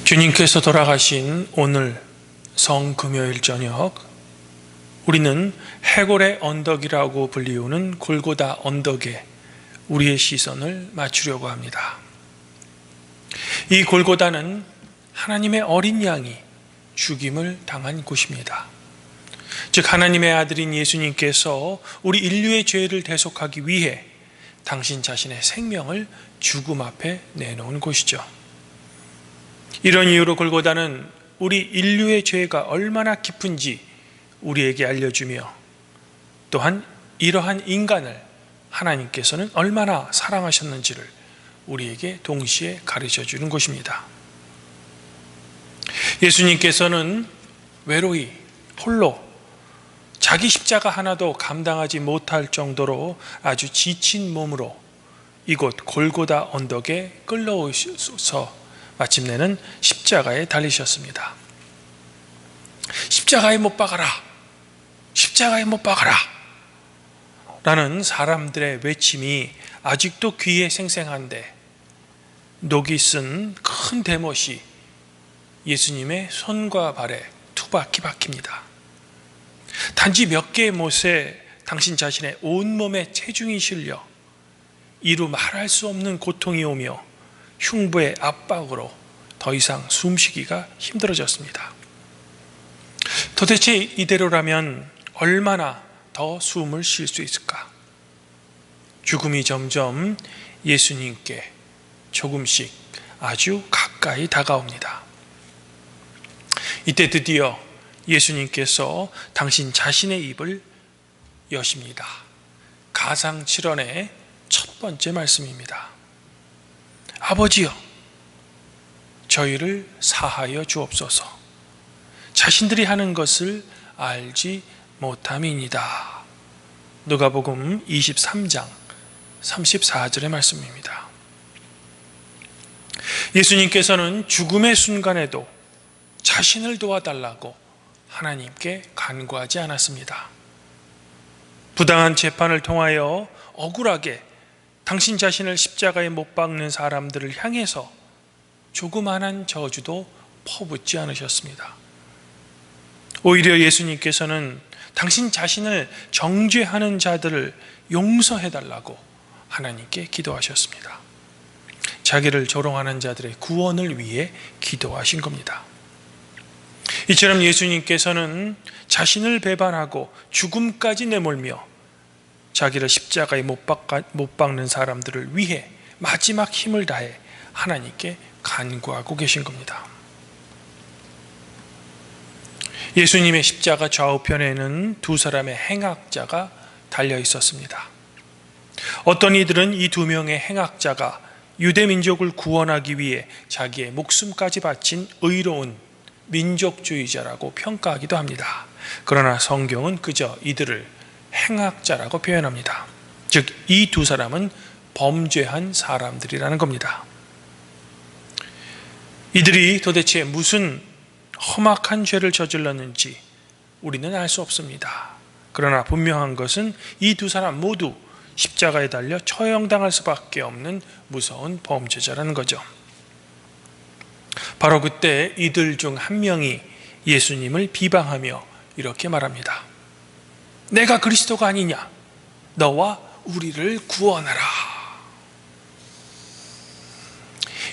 주님께서 돌아가신 오늘 성금요일 저녁, 우리는 해골의 언덕이라고 불리우는 골고다 언덕에 우리의 시선을 맞추려고 합니다. 이 골고다는 하나님의 어린 양이 죽임을 당한 곳입니다. 즉 하나님의 아들인 예수님께서 우리 인류의 죄를 대속하기 위해 당신 자신의 생명을 죽음 앞에 내놓은 곳이죠. 이런 이유로 골고다는 우리 인류의 죄가 얼마나 깊은지 우리에게 알려주며, 또한 이러한 인간을 하나님께서는 얼마나 사랑하셨는지를 우리에게 동시에 가르쳐주는 곳입니다. 예수님께서는 외로이 홀로 자기 십자가 하나도 감당하지 못할 정도로 아주 지친 몸으로 이곳 골고다 언덕에 끌려오셔서 마침내는 십자가에 달리셨습니다. 십자가에 못 박아라, 십자가에 못 박아라 라는 사람들의 외침이 아직도 귀에 생생한데, 녹이 쓴 큰 대못이 예수님의 손과 발에 투박히 박힙니다. 단지 몇 개의 못에 당신 자신의 온몸에 체중이 실려 이루 말할 수 없는 고통이 오며 흉부의 압박으로 더 이상 숨쉬기가 힘들어졌습니다. 도대체 이대로라면 얼마나 더 숨을 쉴 수 있을까? 죽음이 점점 예수님께 조금씩 아주 가까이 다가옵니다. 이때 드디어 예수님께서 당신 자신의 입을 여십니다. 가상칠언의 첫 번째 말씀입니다. 아버지여, 저희를 사하여 주옵소서. 자신들이 하는 것을 알지 못함이니이다. 누가복음 23장 34절의 말씀입니다. 예수님께서는 죽음의 순간에도 자신을 도와달라고 하나님께 간구하지 않았습니다. 부당한 재판을 통하여 억울하게 당신 자신을 십자가에 못 박는 사람들을 향해서 조그만한 저주도 퍼붓지 않으셨습니다. 오히려 예수님께서는 당신 자신을 정죄하는 자들을 용서해달라고 하나님께 기도하셨습니다. 자기를 조롱하는 자들의 구원을 위해 기도하신 겁니다. 이처럼 예수님께서는 자신을 배반하고 죽음까지 내몰며 자기를 십자가에 못 박는 사람들을 위해 마지막 힘을 다해 하나님께 간구하고 계신 겁니다. 예수님의 십자가 좌우편에는 두 사람의 행악자가 달려 있었습니다. 어떤 이들은 이 두 명의 행악자가 유대 민족을 구원하기 위해 자기의 목숨까지 바친 의로운 민족주의자라고 평가하기도 합니다. 그러나 성경은 그저 이들을 행악자라고 표현합니다. 즉, 이 두 사람은 범죄한 사람들이라는 겁니다. 이들이 도대체 무슨 험악한 죄를 저질렀는지 우리는 알 수 없습니다. 그러나 분명한 것은 이 두 사람 모두 십자가에 달려 처형당할 수밖에 없는 무서운 범죄자라는 거죠. 바로 그때 이들 중 한 명이 예수님을 비방하며 이렇게 말합니다. 내가 그리스도가 아니냐? 너와 우리를 구원하라.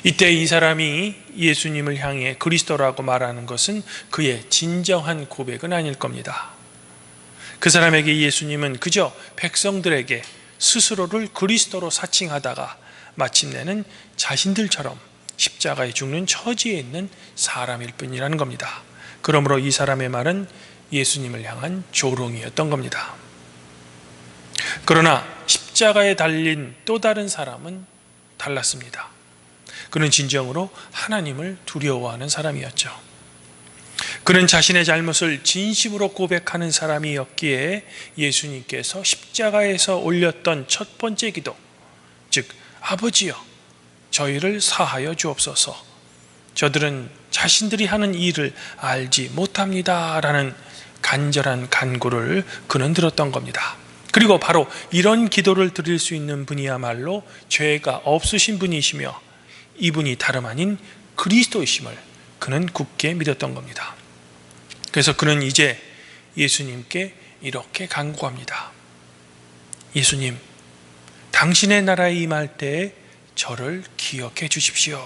이때 이 사람이 예수님을 향해 그리스도라고 말하는 것은 그의 진정한 고백은 아닐 겁니다. 그 사람에게 예수님은 그저 백성들에게 스스로를 그리스도로 사칭하다가 마침내는 자신들처럼 십자가에 죽는 처지에 있는 사람일 뿐이라는 겁니다. 그러므로 이 사람의 말은 예수님을 향한 조롱이었던 겁니다. 그러나 십자가에 달린 또 다른 사람은 달랐습니다. 그는 진정으로 하나님을 두려워하는 사람이었죠. 그는 자신의 잘못을 진심으로 고백하는 사람이었기에 예수님께서 십자가에서 올렸던 첫 번째 기도, 즉 아버지여, 저희를 사하여 주옵소서. 저들은 자신들이 하는 일을 알지 못합니다 라는 간절한 간구를 그는 들었던 겁니다. 그리고 바로 이런 기도를 드릴 수 있는 분이야말로 죄가 없으신 분이시며 이분이 다름 아닌 그리스도이심을 그는 굳게 믿었던 겁니다. 그래서 그는 이제 예수님께 이렇게 간구합니다. 예수님, 당신의 나라에 임할 때에 저를 기억해 주십시오.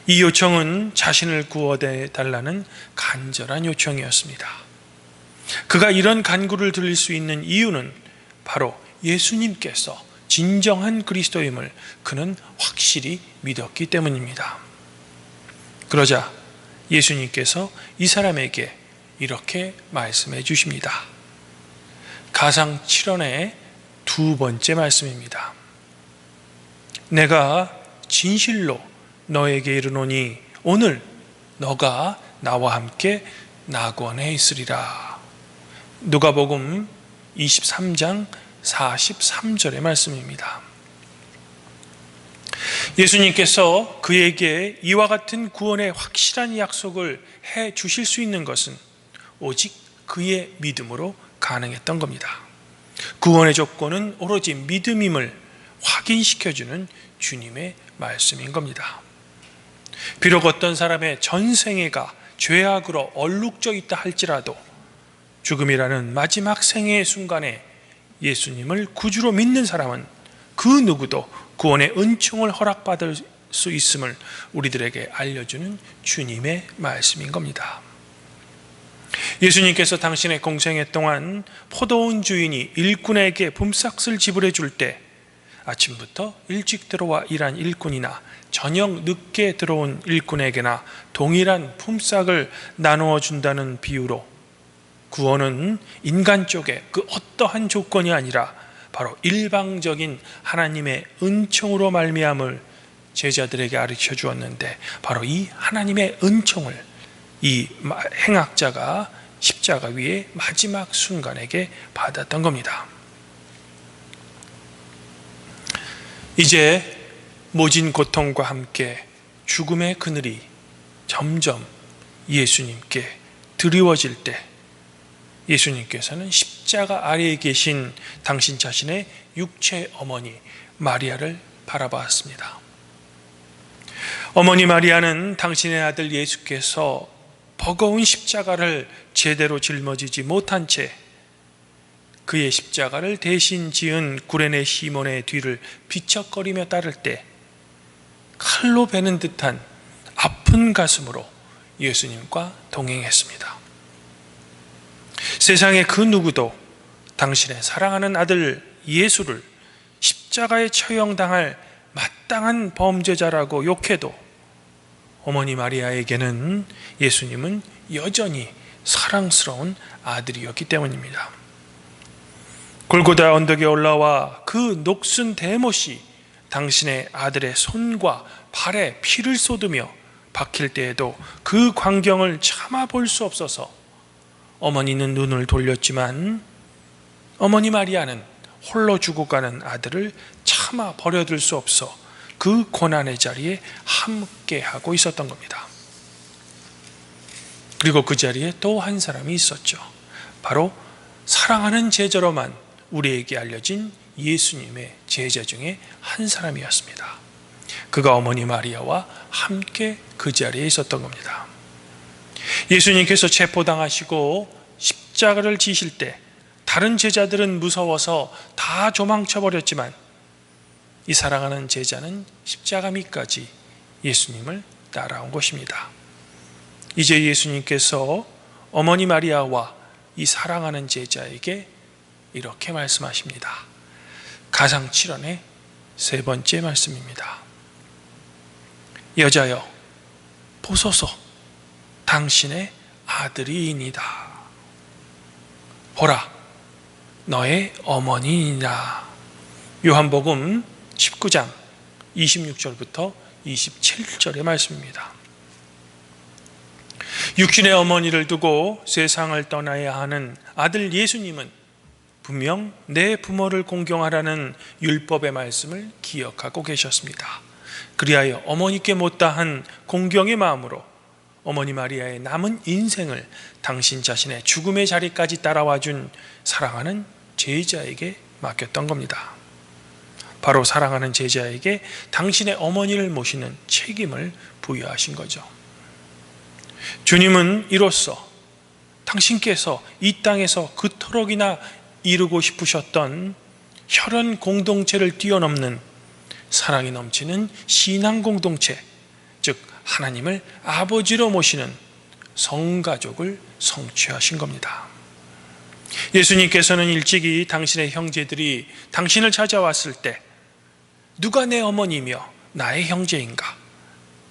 이 요청은 자신을 구원해달라는 간절한 요청이었습니다. 그가 이런 간구를 드릴 수 있는 이유는 바로 예수님께서 진정한 그리스도임을 그는 확실히 믿었기 때문입니다. 그러자 예수님께서 이 사람에게 이렇게 말씀해 주십니다. 가상 7원의 두 번째 말씀입니다. 내가 진실로 너에게 이르노니 오늘 너가 나와 함께 낙원에 있으리라. 누가복음 23장 43절의 말씀입니다. 예수님께서 그에게 이와 같은 구원의 확실한 약속을 해 주실 수 있는 것은 오직 그의 믿음으로 가능했던 겁니다. 구원의 조건은 오로지 믿음임을 확인시켜주는 주님의 말씀인 겁니다. 비록 어떤 사람의 전생애가 죄악으로 얼룩져 있다 할지라도 죽음이라는 마지막 생애의 순간에 예수님을 구주로 믿는 사람은 그 누구도 구원의 은총을 허락받을 수 있음을 우리들에게 알려주는 주님의 말씀인 겁니다. 예수님께서 당신의 공생애 동안 포도원 주인이 일꾼에게 품삯을 지불해 줄 때 아침부터 일찍 들어와 일한 일꾼이나 저녁 늦게 들어온 일꾼에게나 동일한 품삯을 나누어 준다는 비유로 구원은 인간 쪽에 그 어떠한 조건이 아니라 바로 일방적인 하나님의 은총으로 말미암을 제자들에게 가르쳐 주었는데 바로 이 하나님의 은총을 이 행악자가 십자가 위에 마지막 순간에게 받았던 겁니다. 이제 모진 고통과 함께 죽음의 그늘이 점점 예수님께 드리워질 때 예수님께서는 십자가 아래에 계신 당신 자신의 육체 어머니 마리아를 바라봤습니다. 어머니 마리아는 당신의 아들 예수께서 버거운 십자가를 제대로 짊어지지 못한 채 그의 십자가를 대신 지은 구레네 시몬의 뒤를 비척거리며 따를 때 칼로 베는 듯한 아픈 가슴으로 예수님과 동행했습니다. 세상의 그 누구도 당신의 사랑하는 아들 예수를 십자가에 처형당할 마땅한 범죄자라고 욕해도 어머니 마리아에게는 예수님은 여전히 사랑스러운 아들이었기 때문입니다. 골고다 언덕에 올라와 그 녹슨 대못이 당신의 아들의 손과 발에 피를 쏟으며 박힐 때에도 그 광경을 참아 볼 수 없어서 어머니는 눈을 돌렸지만 어머니 마리아는 홀로 죽어가는 아들을 차마 버려둘 수 없어 그 고난의 자리에 함께하고 있었던 겁니다. 그리고 그 자리에 또 한 사람이 있었죠. 바로 사랑하는 제자로만 우리에게 알려진 예수님의 제자 중에 한 사람이었습니다. 그가 어머니 마리아와 함께 그 자리에 있었던 겁니다. 예수님께서 체포당하시고 십자가를 지실 때 다른 제자들은 무서워서 다 도망쳐버렸지만 이 사랑하는 제자는 십자가 밑까지 예수님을 따라온 것입니다. 이제 예수님께서 어머니 마리아와 이 사랑하는 제자에게 이렇게 말씀하십니다. 가상 7원의 세 번째 말씀입니다. 여자여 보소서 당신의 아들이이니다. 보라 너의 어머니이니라. 요한복음 19장 26절부터 27절의 말씀입니다. 육신의 어머니를 두고 세상을 떠나야 하는 아들 예수님은 분명 내 부모를 공경하라는 율법의 말씀을 기억하고 계셨습니다. 그리하여 어머니께 못다한 공경의 마음으로 어머니 마리아의 남은 인생을 당신 자신의 죽음의 자리까지 따라와 준 사랑하는 제자에게 맡겼던 겁니다. 바로 사랑하는 제자에게 당신의 어머니를 모시는 책임을 부여하신 거죠. 주님은 이로써 당신께서 이 땅에서 그토록이나 이루고 싶으셨던 혈연 공동체를 뛰어넘는 사랑이 넘치는 신앙 공동체, 즉 하나님을 아버지로 모시는 성가족을 성취하신 겁니다. 예수님께서는 일찍이 당신의 형제들이 당신을 찾아왔을 때 누가 내 어머니며 나의 형제인가?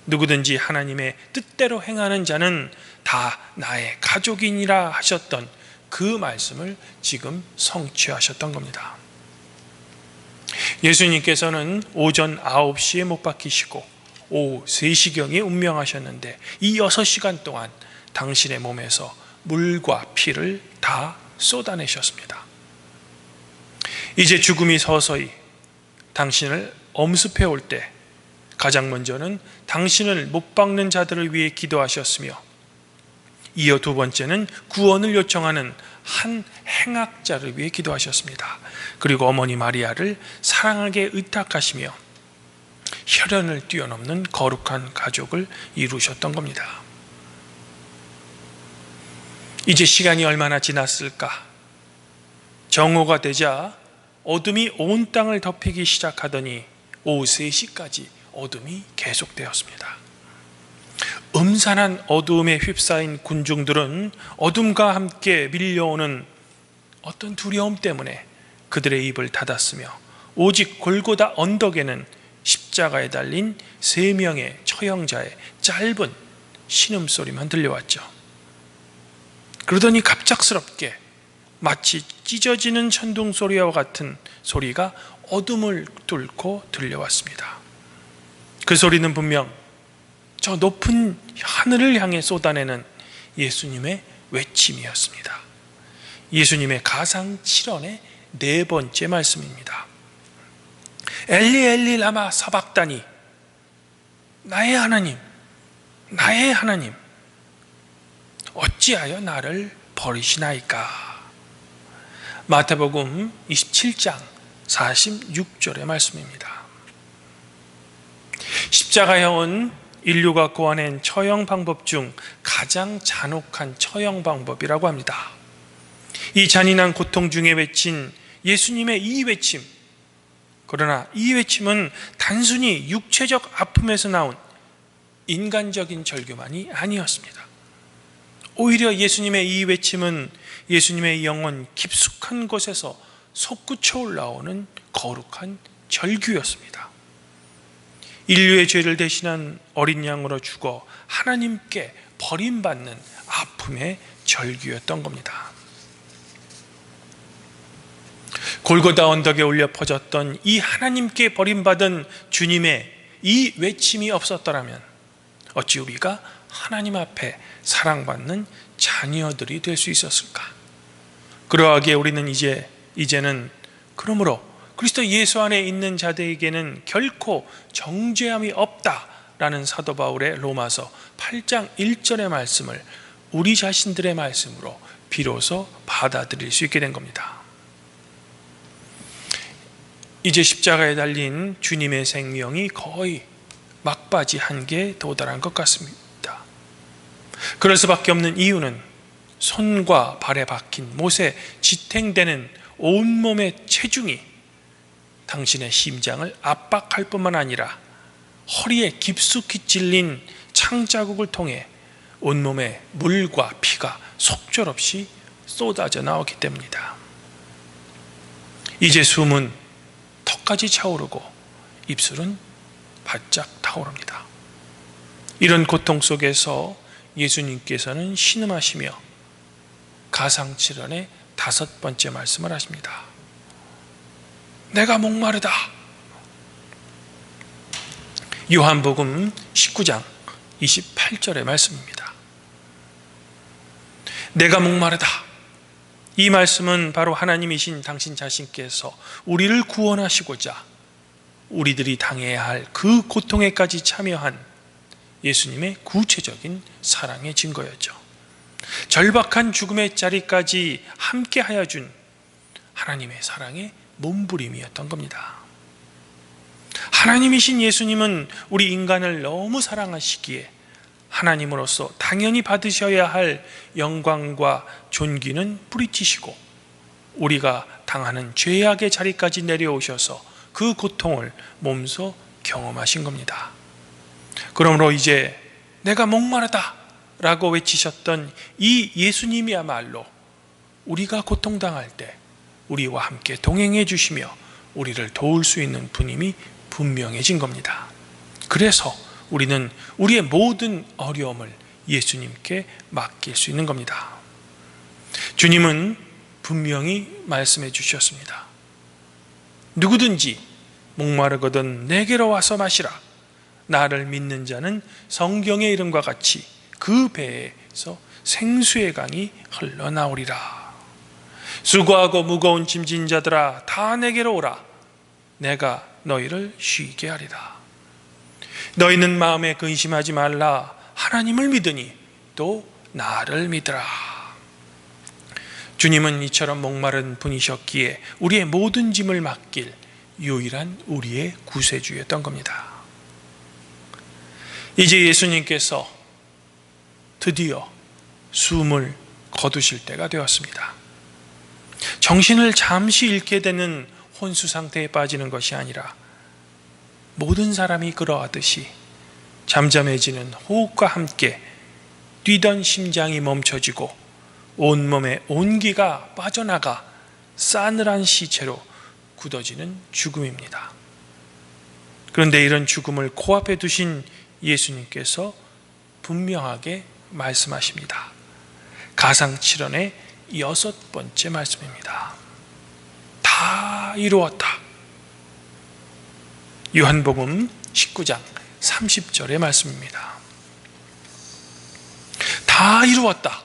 누구든지 하나님의 뜻대로 행하는 자는 다 나의 가족이니라 하셨던 그 말씀을 지금 성취하셨던 겁니다. 예수님께서는 오전 9시에 못 박히시고 오후 3시경에 운명하셨는데 이 6시간 동안 당신의 몸에서 물과 피를 다 쏟아내셨습니다. 이제 죽음이 서서히 당신을 엄습해 올 때 가장 먼저는 당신을 못 박는 자들을 위해 기도하셨으며 이어 두 번째는 구원을 요청하는 한 행악자를 위해 기도하셨습니다. 그리고 어머니 마리아를 사랑하게 의탁하시며 혈연을 뛰어넘는 거룩한 가족을 이루셨던 겁니다. 이제 시간이 얼마나 지났을까? 정오가 되자 어둠이 온 땅을 덮이기 시작하더니 오후 3시까지 어둠이 계속되었습니다. 음산한 어두움에 휩싸인 군중들은 어둠과 함께 밀려오는 어떤 두려움 때문에 그들의 입을 닫았으며 오직 골고다 언덕에는 십자가에 달린 3명의 처형자의 짧은 신음소리만 들려왔죠. 그러더니 갑작스럽게 마치 찢어지는 천둥소리와 같은 소리가 어둠을 뚫고 들려왔습니다. 그 소리는 분명 저 높은 하늘을 향해 쏟아내는 예수님의 외침이었습니다. 예수님의 가상 7원의 4번째 말씀입니다. 엘리 엘리 라마 사박다니, 나의 하나님, 나의 하나님, 어찌하여 나를 버리시나이까? 마태복음 27장 46절의 말씀입니다. 십자가형은 인류가 고안한 처형 방법 중 가장 잔혹한 처형 방법이라고 합니다. 이 잔인한 고통 중에 외친 예수님의 이 외침, 그러나 이 외침은 단순히 육체적 아픔에서 나온 인간적인 절규만이 아니었습니다. 오히려 예수님의 이 외침은 예수님의 영혼 깊숙한 곳에서 솟구쳐 올라오는 거룩한 절규였습니다. 인류의 죄를 대신한 어린 양으로 죽어 하나님께 버림받는 아픔의 절규였던 겁니다. 골고다 언덕에 올려 퍼졌던 이 하나님께 버림받은 주님의 이 외침이 없었더라면 어찌 우리가 하나님 앞에 사랑받는 자녀들이 될 수 있었을까? 그러하기에 우리는 이제는 그러므로 그리스도 예수 안에 있는 자들에게는 결코 정죄함이 없다라는 사도 바울의 로마서 8장 1절의 말씀을 우리 자신들의 말씀으로 비로소 받아들일 수 있게 된 겁니다. 이제 십자가에 달린 주님의 생명이 거의 막바지 한계에 도달한 것 같습니다. 그럴 수밖에 없는 이유는 손과 발에 박힌 못에 지탱되는 온몸의 체중이 당신의 심장을 압박할 뿐만 아니라 허리에 깊숙이 찔린 창자국을 통해 온몸에 물과 피가 속절없이 쏟아져 나오기 때문이다. 이제 숨은 턱까지 차오르고 입술은 바짝 타오릅니다. 이런 고통 속에서 예수님께서는 신음하시며 가상 7원의 5번째 말씀을 하십니다. 내가 목마르다. 요한복음 19장 28절의 말씀입니다. 내가 목마르다. 이 말씀은 바로 하나님이신 당신 자신께서 우리를 구원하시고자 우리들이 당해야 할 그 고통에까지 참여한 예수님의 구체적인 사랑의 증거였죠. 절박한 죽음의 자리까지 함께하여 준 하나님의 사랑의 몸부림이었던 겁니다. 하나님이신 예수님은 우리 인간을 너무 사랑하시기에 하나님으로서 당연히 받으셔야 할 영광과 존귀는 뿌리치시고 우리가 당하는 죄악의 자리까지 내려오셔서 그 고통을 몸소 경험하신 겁니다. 그러므로 이제 내가 목마르다 라고 외치셨던 이 예수님이야말로 우리가 고통당할 때 우리와 함께 동행해 주시며 우리를 도울 수 있는 분임이 분명해진 겁니다. 그래서 우리는 우리의 모든 어려움을 예수님께 맡길 수 있는 겁니다. 주님은 분명히 말씀해 주셨습니다. 누구든지 목마르거든 내게로 와서 마시라. 나를 믿는 자는 성경의 이름과 같이 그 배에서 생수의 강이 흘러나오리라. 수고하고 무거운 짐진 자들아 다 내게로 오라. 내가 너희를 쉬게 하리라. 너희는 마음에 근심하지 말라. 하나님을 믿으니 또 나를 믿으라. 주님은 이처럼 목마른 분이셨기에 우리의 모든 짐을 맡길 유일한 우리의 구세주였던 겁니다. 이제 예수님께서 드디어 숨을 거두실 때가 되었습니다. 정신을 잠시 잃게 되는 혼수 상태에 빠지는 것이 아니라 모든 사람이 그러하듯이 잠잠해지는 호흡과 함께 뛰던 심장이 멈춰지고 온몸에 온기가 빠져나가 싸늘한 시체로 굳어지는 죽음입니다. 그런데 이런 죽음을 코앞에 두신 예수님께서 분명하게 말씀하십니다. 가상칠언의 6번째 말씀입니다. 다 이루었다. 요한복음 19장 30절의 말씀입니다. 다 이루었다.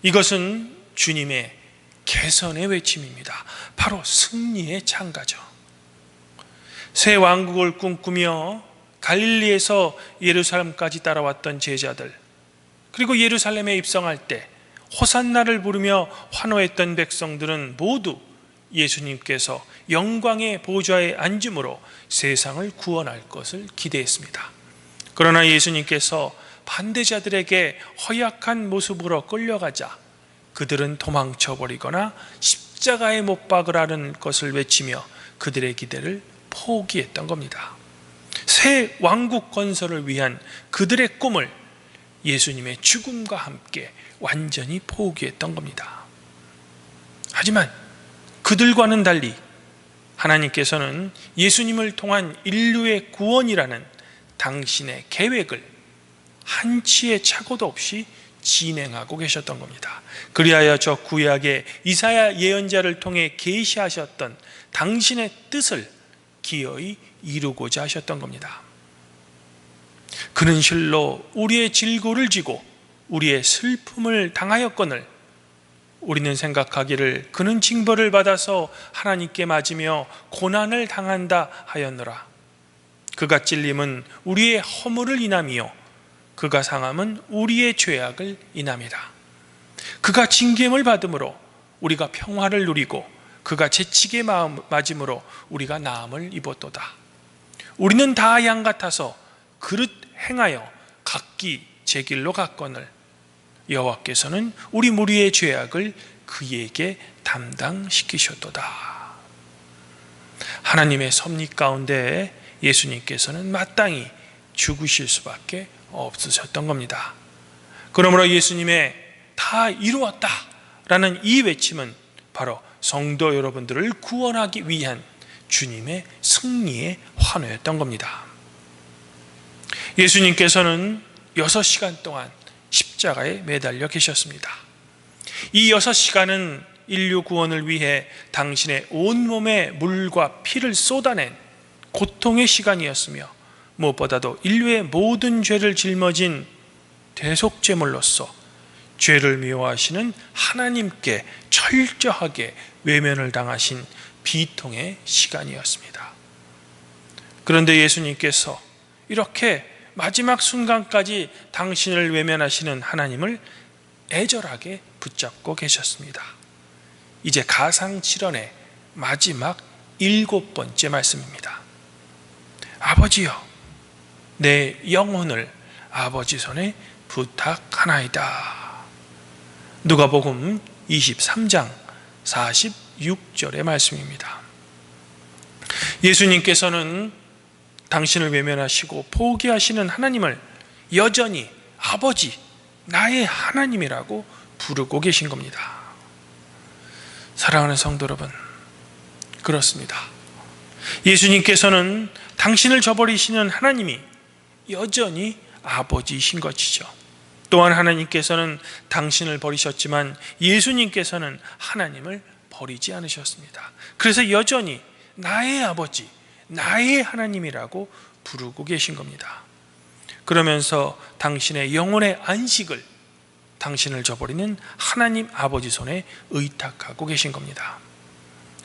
이것은 주님의 개선의 외침입니다. 바로 승리의 창가죠. 새 왕국을 꿈꾸며 갈릴리에서 예루살렘까지 따라왔던 제자들, 그리고 예루살렘에 입성할 때 호산나를 부르며 환호했던 백성들은 모두 예수님께서 영광의 보좌에 앉음으로 세상을 구원할 것을 기대했습니다. 그러나 예수님께서 반대자들에게 허약한 모습으로 끌려가자 그들은 도망쳐버리거나 십자가에 못 박으라는 것을 외치며 그들의 기대를 포기했던 겁니다. 새 왕국 건설을 위한 그들의 꿈을 예수님의 죽음과 함께 완전히 포기했던 겁니다. 하지만 그들과는 달리 하나님께서는 예수님을 통한 인류의 구원이라는 당신의 계획을 한치의 착오도 없이 진행하고 계셨던 겁니다. 그리하여 저 구약의 이사야 예언자를 통해 계시하셨던 당신의 뜻을 기어이 이루고자 하셨던 겁니다. 그는 실로 우리의 질고를 지고 우리의 슬픔을 당하였거늘 우리는 생각하기를 그는 징벌을 받아서 하나님께 맞으며 고난을 당한다 하였노라. 그가 찔림은 우리의 허물을 인함이요 그가 상함은 우리의 죄악을 인함이라. 그가 징계를 받음으로 우리가 평화를 누리고 그가 채찍에 맞음으로 우리가 나음을 입었도다. 우리는 다 양 같아서 그릇 행하여 각기 제 길로 갔거늘 여호와께서는 우리 무리의 죄악을 그에게 담당시키셨도다. 하나님의 섭리 가운데 예수님께서는 마땅히 죽으실 수밖에 없으셨던 겁니다. 그러므로 예수님의 다 이루었다 라는 이 외침은 바로 성도 여러분들을 구원하기 위한 주님의 승리의 환호였던 겁니다. 예수님께서는 6시간 동안 십자가에 매달려 계셨습니다. 이 6시간은 인류 구원을 위해 당신의 온몸에 물과 피를 쏟아낸 고통의 시간이었으며 무엇보다도 인류의 모든 죄를 짊어진 대속죄물로서 죄를 미워하시는 하나님께 철저하게 외면을 당하신 비통의 시간이었습니다. 그런데 예수님께서 이렇게 마지막 순간까지 당신을 외면하시는 하나님을 애절하게 붙잡고 계셨습니다. 이제 가상칠언의 마지막 7번째 말씀입니다. 아버지여, 내 영혼을 아버지 손에 부탁하나이다. 누가복음 23장 46절의 말씀입니다. 예수님께서는 당신을 외면하시고 포기하시는 하나님을 여전히 아버지, 나의 하나님이라고 부르고 계신 겁니다. 사랑하는 성도 여러분, 그렇습니다. 예수님께서는 당신을 저버리시는 하나님이 여전히 아버지이신 것이죠. 또한 하나님께서는 당신을 버리셨지만 예수님께서는 하나님을 버리지 않으셨습니다. 그래서 여전히 나의 아버지, 나의 하나님이라고 부르고 계신 겁니다. 그러면서 당신의 영혼의 안식을 당신을 저버리는 하나님 아버지 손에 의탁하고 계신 겁니다.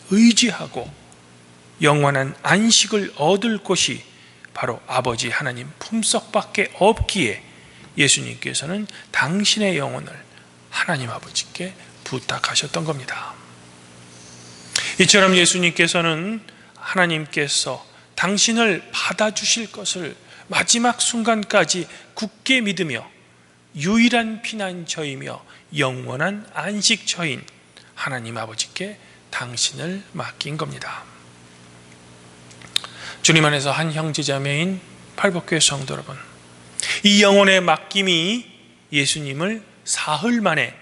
의지하고 영원한 안식을 얻을 곳이 바로 아버지 하나님 품속밖에 없기에 예수님께서는 당신의 영혼을 하나님 아버지께 부탁하셨던 겁니다. 이처럼 예수님께서는 하나님께서 당신을 받아주실 것을 마지막 순간까지 굳게 믿으며 유일한 피난처이며 영원한 안식처인 하나님 아버지께 당신을 맡긴 겁니다. 주님 안에서 한 형제자매인 팔복교회 성도 여러분, 이 영혼의 맡김이 예수님을 사흘 만에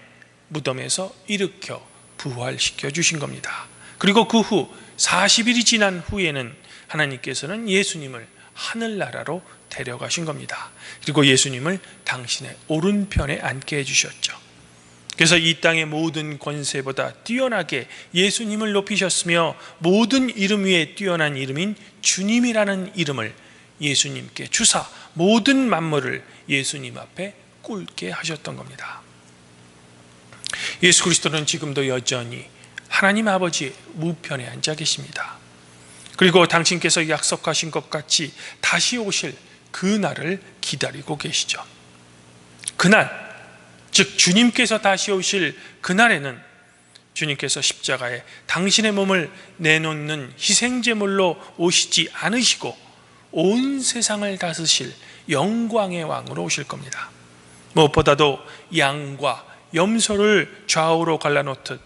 무덤에서 일으켜 부활시켜 주신 겁니다. 그리고 그 후 40일이 지난 후에는 하나님께서는 예수님을 하늘나라로 데려가신 겁니다. 그리고 예수님을 당신의 오른편에 앉게 해주셨죠. 그래서 이 땅의 모든 권세보다 뛰어나게 예수님을 높이셨으며 모든 이름 위에 뛰어난 이름인 주님이라는 이름을 예수님께 주사 모든 만물을 예수님 앞에 꿇게 하셨던 겁니다. 예수 그리스도는 지금도 여전히 하나님 아버지의 우편에 앉아 계십니다. 그리고 당신께서 약속하신 것 같이 다시 오실 그 날을 기다리고 계시죠. 그날, 즉 주님께서 다시 오실 그날에는 주님께서 십자가에 당신의 몸을 내놓는 희생제물로 오시지 않으시고 온 세상을 다스릴 영광의 왕으로 오실 겁니다. 무엇보다도 양과 염소를 좌우로 갈라놓듯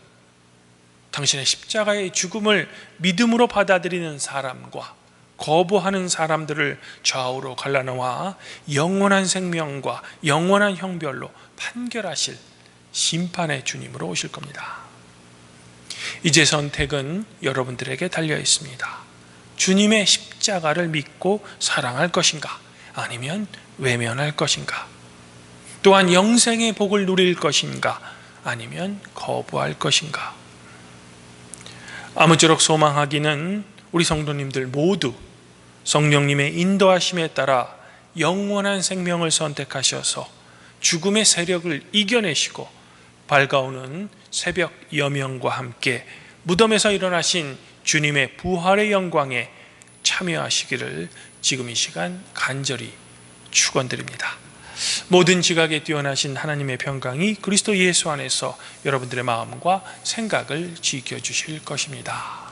당신의 십자가의 죽음을 믿음으로 받아들이는 사람과 거부하는 사람들을 좌우로 갈라놓아 영원한 생명과 영원한 형벌로 판결하실 심판의 주님으로 오실 겁니다. 이제 선택은 여러분들에게 달려 있습니다. 주님의 십자가를 믿고 사랑할 것인가, 아니면 외면할 것인가? 또한 영생의 복을 누릴 것인가, 아니면 거부할 것인가? 아무쪼록 소망하기는 우리 성도님들 모두 성령님의 인도하심에 따라 영원한 생명을 선택하셔서 죽음의 세력을 이겨내시고 밝아오는 새벽 여명과 함께 무덤에서 일어나신 주님의 부활의 영광에 참여하시기를 지금 이 시간 간절히 축원드립니다. 모든 지각에 뛰어나신 하나님의 평강이 그리스도 예수 안에서 여러분들의 마음과 생각을 지켜주실 것입니다.